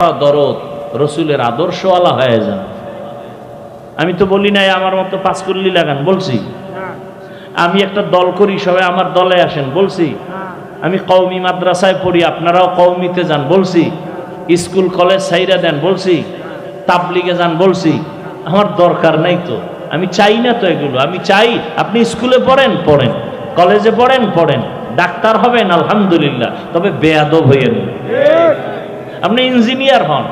দরদ রসুলের আদর্শওয়ালা হয়ে যান। আমি তো বলি নাই আমার মতো পাঁচকুল্লি লাগান, বলছি। আমি একটা দল করি, সবাই আমার দলে আসেন, বলছি। আমি কওমি মাদ্রাসায় পড়ি, আপনারাও কওমিতে যান, বলছি। স্কুল কলেজ সাইরা দেন, বলছি। তাবলিগে যান, বলছি। আমার দরকার নাই তো, আমি চাই না তো এগুলো। আমি চাই আপনি স্কুলে পড়েন, পড়েন, কলেজে পড়েন, পড়েন, ডাক্তার হবেন, আলহামদুলিল্লাহ, তবে বেয়াদব হইয়েন। আপনি ইঞ্জিনিয়ার হন,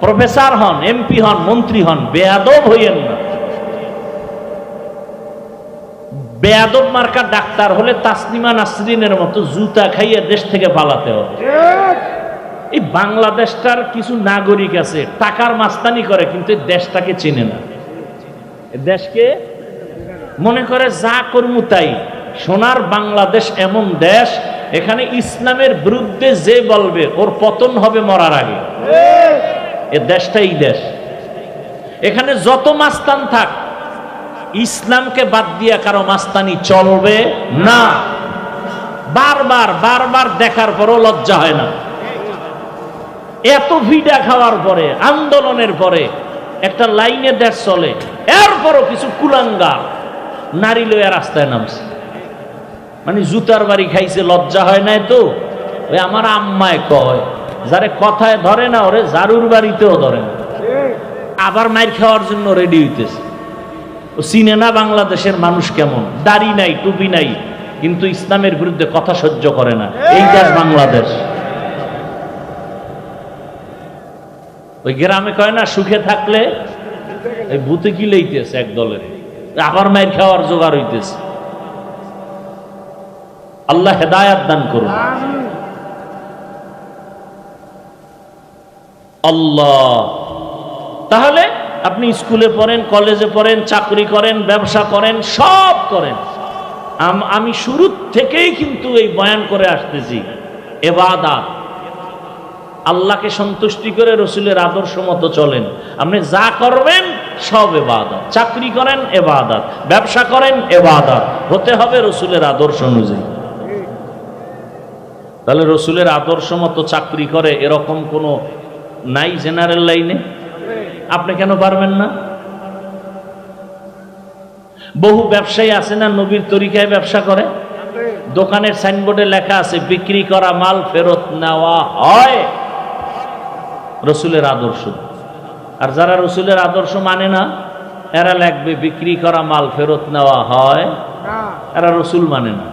প্রফেসর হন, এমপি হন, মন্ত্রী হন, বেয়াদব হইয়েন না। বেয়াদব মার্কা ডাক্তার হলে তাসলিমা নাসরিনের মতো জুতা খাইয়ে দেশ থেকে পালাতে হবে। এই বাংলাদেশটার কিছু নাগরিক আছে টাকার মাস্তানি করে, কিন্তু দেশটাকে চেনে না। দেশকে মনে করে যা করমু তাই। সোনার বাংলাদেশ এমন দেশ, এখানে ইসলামের বিরুদ্ধে যে বলবে ওর পতন হবে মরার আগে। এ দেশটাই দেশ। এখানে যত মাস্তান থাক, ইসলামকে বাদ দিয়া কারো মাস্তানি চলবে না। বারবার বারবার দেখার পরও লজ্জা হয় না। এত ভিড়া খাওয়ার পরে, আন্দোলনের পরে একটা লাইনে দেশ চলে, এরপরও কিছু কুলাঙ্গা নারী লইয়া রাস্তায় নামছে। মানে জুতার বাড়ি খাইছে, লজ্জা হয় নাই তো? ওই আমার আম্মায় কয়, যারে কথায় ধরে না ওরে জারুর বাড়িতেও ধরে না। আবার মাইর খাওয়ার জন্য রেডি হইতেছে। ও চিনে না বাংলাদেশের মানুষ কেমন। দাড়ি নাই, টুপি নাই, কিন্তু ইসলামের বিরুদ্ধে কথা সহ্য করে না। এই দেশ বাংলাদেশ। ওই গ্রামে কয় না, সুখে থাকলে এই ভূতে কি লইতেছে এক দলের, আবার মাইর খাওয়ার জোগাড় হইতেছে। আল্লাহ হেদায়াত দান করুন। আল্লাহ। তাহলে আপনি স্কুলে পড়েন, কলেজে পড়েন, চাকরি করেন, ব্যবসা করেন, সব করেন। আমি শুরু থেকেই কিন্তু এই বয়ান করে আসতেছি, ইবাদত। আল্লাহকে সন্তুষ্টি করে রসুলের আদর্শ মতো চলেন। আপনি যা করবেন সব ইবাদত। চাকরি করেন ইবাদত, ব্যবসা করেন ইবাদত, হতে হবে রসুলের আদর্শ অনুযায়ী। তাহলে রসুলের আদর্শ মতো চাকরি করে এরকম কোনো নাই জেনারেল লাইনে? আপনি কেন পারবেন না? বহু ব্যবসায়ী আছে না নবীর তরিকায় ব্যবসা করে। দোকানের সাইনবোর্ডে লেখা আছে, বিক্রি করা মাল ফেরত নেওয়া হয়। রসুলের আদর্শ। আর যারা রসুলের আদর্শ মানে না, এরা লিখবে বিক্রি করা মাল ফেরত নেওয়া হয়। এরা রসুল মানে না।